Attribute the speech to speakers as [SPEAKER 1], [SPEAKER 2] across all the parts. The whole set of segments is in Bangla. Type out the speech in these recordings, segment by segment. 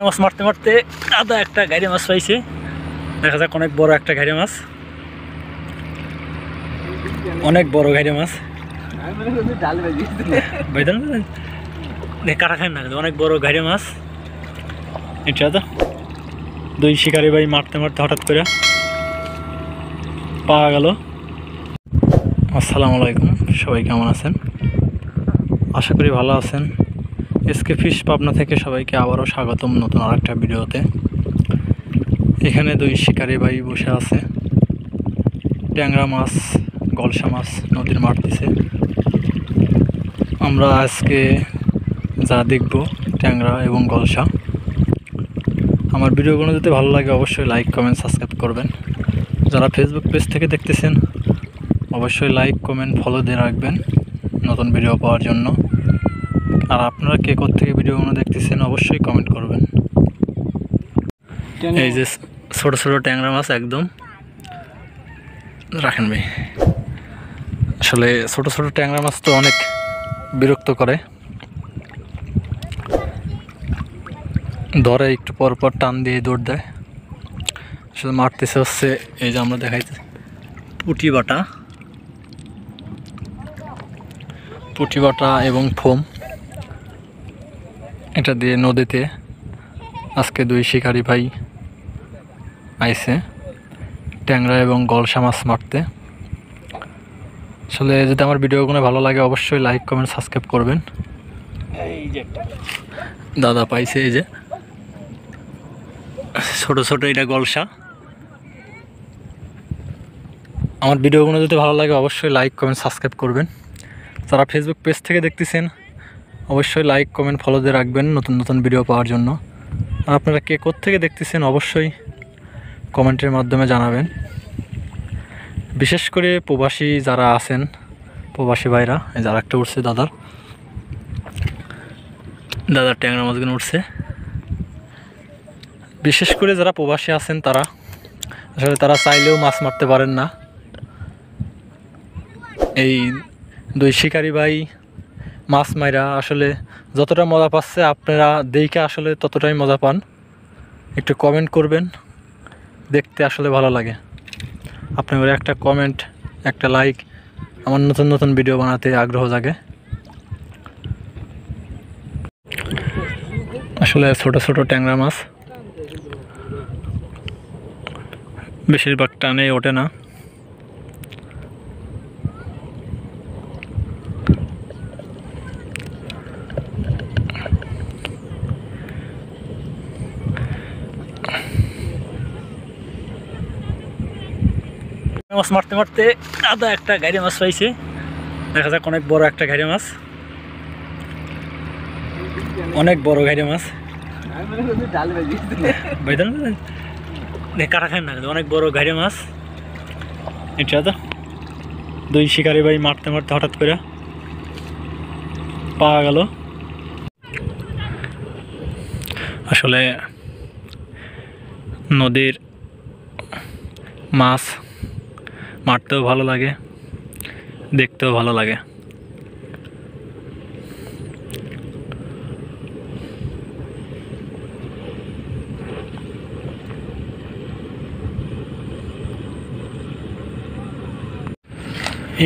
[SPEAKER 1] মাছ মারতে মারতে আদা একটা গাড়ি মাছ পাইছে। দেখা যাক, অনেক বড় একটা গাড়ি মাছ, অনেক বড় গাড়ি মাছ। কাটা খান না, অনেক বড় গাড়ি মাছ এটা। তো দুই শিকারি ভাই মারতে মারতে হঠাৎ করে পাওয়া গেল। আসসালামু আলাইকুম, সবাই কেমন আছেন? আশা করি ভালো আছেন। এসকে ফিশ পাবনা থেকে সবাইকে আবারও স্বাগতম নতুন আরেকটা ভিডিওতে। এখানে দুই শিকারি ভাই বসে আছে, ট্যাংরা মাছ, গলসা মাছ নদীর মারতেছে। আমরা আজকে যা দেখব ট্যাংরা এবং গলসা। আমার ভিডিওগুলো যদি ভালো লাগে অবশ্যই লাইক, কমেন্ট, সাবস্ক্রাইব করবেন। যারা ফেসবুক পেজ থেকে দেখতেছেন অবশ্যই লাইক, কমেন্ট, ফলো দিয়ে রাখবেন নতুন ভিডিও পাওয়ার জন্য। আর আপনারা কে কোথা থেকে ভিডিওগুলো দেখতেছেন অবশ্যই কমেন্ট করবেন। এই যে ছোট ছোট ট্যাংরা মাছ একদম রাখেন ভাই। আসলে ছোট ছোট ট্যাংরা মাছ তো অনেক বিরক্ত করে, ধরে একটু পর পর টান দিয়ে দৌড় দেয়। আসলে মারতেছে হচ্ছে এই যে আমরা দেখাইছি পুঁটি বাটা এবং ফোম, এটা দিয়ে নদীতে আজকে দুই শিকারি ভাই আইছে ট্যাংরা এবং গলসা মাছ মারতে। আসলে যদি আমার ভিডিওগুলো ভালো লাগে অবশ্যই লাইক, কমেন্ট, সাবস্ক্রাইব করবেন। এই যে দাদা পাইছে, এই যে ছোট ছোট এটা গলসা। আমার ভিডিওগুলো যদি ভালো লাগে অবশ্যই লাইক, কমেন্ট, সাবস্ক্রাইব করবেন। যারা ফেসবুক পেজ থেকে দেখতেছেন অবশ্যই লাইক, কমেন্ট, ফলো দিয়ে রাখবেন নতুন নতুন ভিডিও পাওয়ার জন্য। আর আপনারা কে কোথা থেকে দেখতেছেন অবশ্যই কমেন্টের মাধ্যমে জানাবেন। বিশেষ করে প্রবাসী যারা আছেন, প্রবাসী ভাইরা, এই যারা একটা উঠছে দাদার ট্যাংরা মাছগুলো উঠছে। বিশেষ করে যারা প্রবাসী আছেন তারা আসলে তারা চাইলেও মাছ মারতে পারেন না। এই দুই শিকারি ভাই মাছ মাইরা আসলে যতটা মজা পাচ্ছে আপনারা দেখে আসলে ততটাই মজা পান। একটু কমেন্ট করবেন, দেখতে আসলে ভালো লাগে। আপনার একটা কমেন্ট, একটা লাইক আমার নতুন নতুন ভিডিও বানাতে আগ্রহ জাগে। আসলে ছোট ছোট ট্যাংরা মাছ বেশিরভাগ টানে ওঠে না। মাছ মারতে মারতে আদা একটা গাড়ি মাছ পাইছে। দেখা যাক, অনেক বড় একটা গাড়ি মাছ, অনেক বড় গাড়ি মাছ। কাটা খান না, অনেক বড় গাড়ি মাছ এটা। তো দুই শিকারি ভাই মারতে মারতে হঠাৎ করে পাওয়া গেল। আসলে নদীর মাছ মারতেও ভালো লাগে, দেখতেও ভালো লাগে।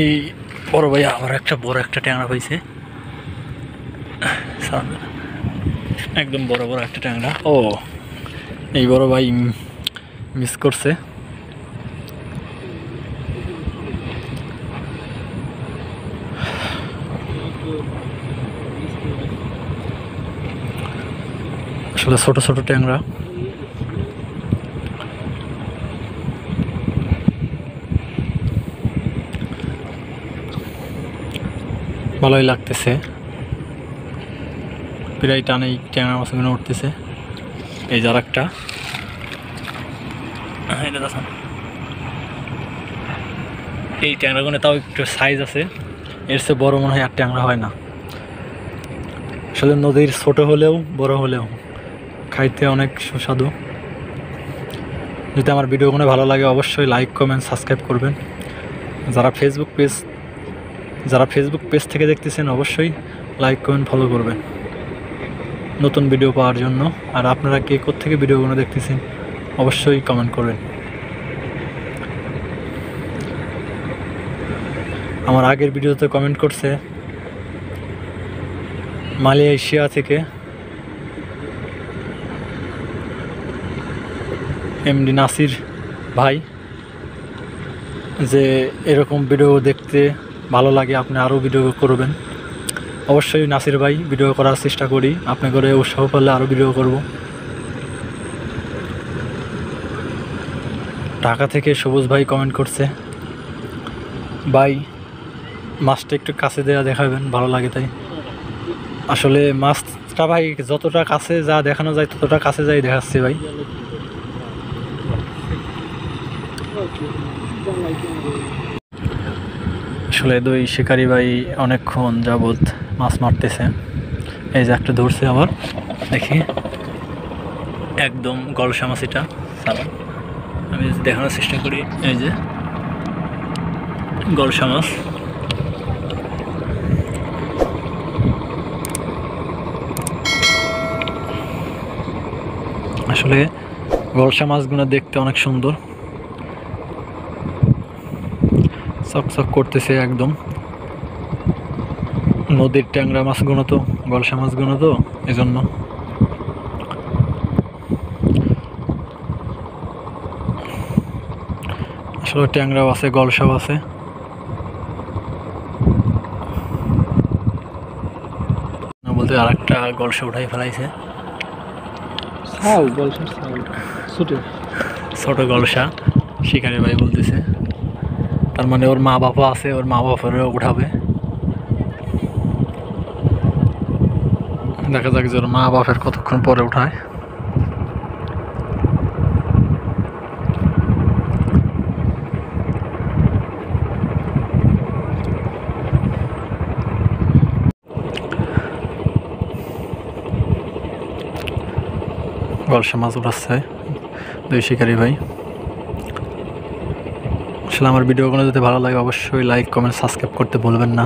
[SPEAKER 1] এই বড় ভাই আবার একটা বড় একটা ট্যাংরা পাইছে, একদম বড় বড় একটা ট্যাংরা। ও এই বড় ভাই মিস করছে। আসলে ছোট ছোট ট্যাংরা ভালোই লাগতেছে, প্রায় টানেই ট্যাংরা মাছগুলো উঠতেছে। এই যার একটা এই ট্যাংরাগুলো তাও একটু সাইজ আছে, এর চেয়ে বড় মনে হয় আর ট্যাংরা হয় না। আসলে নদীর ছোট হলেও বড় হলেও খাইতে অনেক সুস্বাদু। যদি আমার ভিডিওগুলো ভালো লাগে অবশ্যই লাইক, কমেন্ট, সাবস্ক্রাইব করবেন। যারা ফেসবুক পেজ থেকে দেখতেছেন অবশ্যই লাইক, কমেন্ট, ফলো করবেন। নতুন ভিডিও পাওয়ার জন্য। আর আপনারা কে কোত্থেকে ভিডিওগুলো দেখতেছেন অবশ্যই কমেন্ট করবেন। আমার আগের ভিডিওতে কমেন্ট করছে মালয়েশিয়া থেকে এমডি নাসির ভাই, যে এরকম ভিডিও দেখতে ভালো লাগে, আপনি আরও ভিডিও করবেন। অবশ্যই নাসির ভাই, ভিডিও করার চেষ্টা করি, আপনি করে উৎসাহ করলে আরও ভিডিও করব। ঢাকা থেকে সবুজ ভাই কমেন্ট করছে, ভাই মাছটা একটু কাছে দেওয়া দেখাবেন, ভালো লাগে তাই। আসলে মাছটা ভাই যতটা কাছে যা দেখানো যায় ততটা কাছে যাই দেখাচ্ছি ভাই। আসলে দুই শিকারি ভাই অনেকক্ষণ যাবৎ মাছ মারতেছে। এই যে একটা ধরছে আবার, দেখি একদম গলসা মাছ এটা। আমি দেখানোর চেষ্টা করি, এই যে গলসা মাছ। আসলে গলসা মাছগুলো দেখতে অনেক সুন্দর, চকচক করতেছে একদম। নদীর ট্যাংরা মাছগুলো তো, গলসা মাছগুলো তো এজন্য। আসলে ট্যাংরাও আছে, গলসাও আছে। বলতে আর একটা গলসা উঠাই ফেলাইছে, ছোট গলসা শিকারি ভাই বলতেছে। তার মানে ওর মা বাবা আছে, ওর মা বাবারও উঠাবে। দেখা যাক যে ওর মা বাপের কতক্ষণ পরে উঠায়। গলসা মাছ উঠাচ্ছে দুই শিকারি ভাই। আসলে আমার ভিডিওগুলো যদি ভালো লাগে অবশ্যই লাইক কমেন্ট সাবস্ক্রাইব করতে ভুলবেন না,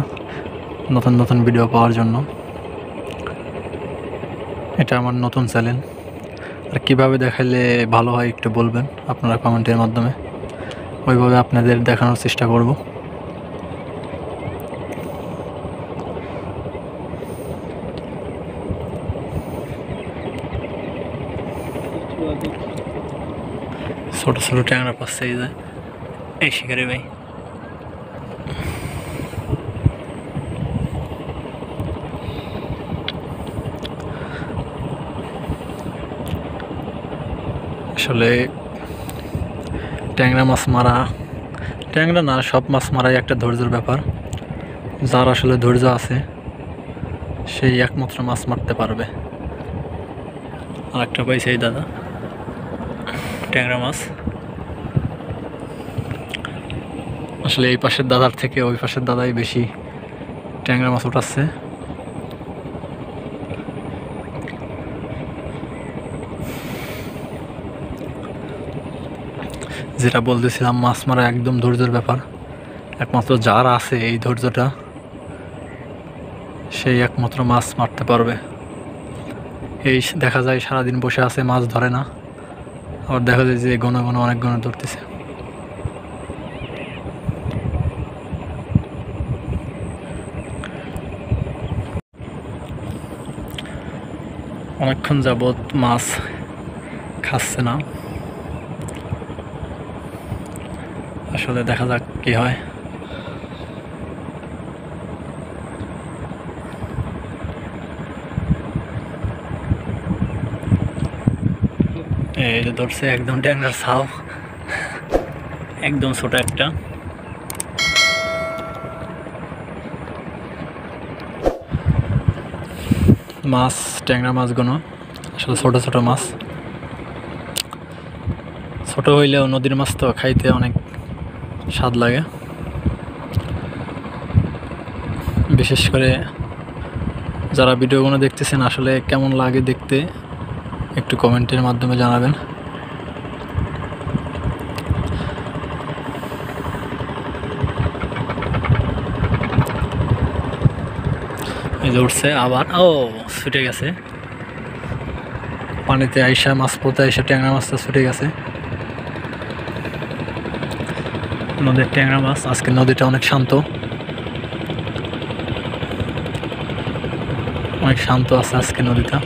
[SPEAKER 1] নতুন নতুন ভিডিও পাওয়ার জন্য। এটা আমার নতুন চ্যানেল, আর কীভাবে দেখালে ভালো হয় একটু বলবেন আপনারা কমেন্টের মাধ্যমে, ওইভাবে আপনাদের দেখানোর চেষ্টা করব। ছোট ছোট ট্যাংরা পাচ্ছে এই যে এই শিকারি ভাই। আসলে ট্যাংরা মাছ মারা, ট্যাংরা না সব মাছ মারাই একটা ধৈর্যের ব্যাপার। যার আসলে ধৈর্য আছে সেই একমাত্র মাছ মারতে পারবে। আর একটা পাইছে এই দাদা ট্যাংরা মাছ। আসলে এই পাশের দাদার থেকে ওই পাশের দাদাই বেশি ট্যাংরা মাছ উঠাচ্ছে। যেটা বলতেছিলাম, মাছ মারা একদম ধৈর্যের ব্যাপার। একমাত্র যার আছে এই ধৈর্যটা সেই একমাত্র মাছ মারতে পারবে। এই দেখা যায় সারাদিন বসে আছে, মাছ ধরে না, আবার দেখা যায় যে ঘন ঘন অনেক ঘন ধরতেছে। অনেকক্ষণ যাবৎ মাছ খাচ্ছে না, আসলে দেখা যাক কি হয়। এই যে ধরছে একদম ট্যাংরার ছাও, একদম ছোট একটা। মাছ ট্যাংরা মাছগুলো আসলে ছোট ছোট মাছ, ছোট হইলেও নদীর মাছ তো খাইতে অনেক স্বাদ লাগে। বিশেষ করে যারা ভিডিওগুলো দেখতেছেন আসলে কেমন লাগে দেখতে একটু কমেন্টের মাধ্যমে জানাবেন। এই যে উঠছে আবার, ও ছুটে গেছে, পানিতে আইসা মাছ পড়তে আইসা ট্যাংরা মাছটা ছুটে গেছে। নদীর ট্যাংরা মাছ। আজকে নদীটা অনেক শান্ত, অনেক শান্ত আছে আজকে নদীটা।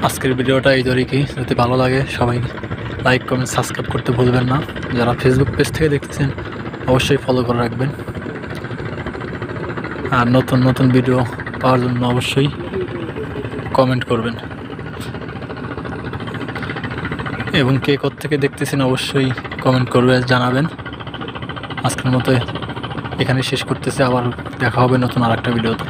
[SPEAKER 1] আজকের ভিডিওটা এই কি, যদি ভালো লাগে সবাই লাইক কমেন্ট সাবস্ক্রাইব করতে ভুলবেন না। যারা ফেসবুক পেজ থেকে দেখতেছেন অবশ্যই ফলো করে রাখবেন, আর নতুন নতুন ভিডিও পাওয়ার জন্য অবশ্যই কমেন্ট করবেন, এবং কে কোত্থেকে দেখতেছেন অবশ্যই কমেন্ট করবে, জানাবেন। আজকের মতো এখানে শেষ করতেছে, আবার দেখা হবে নতুন আরেকটা ভিডিওতে।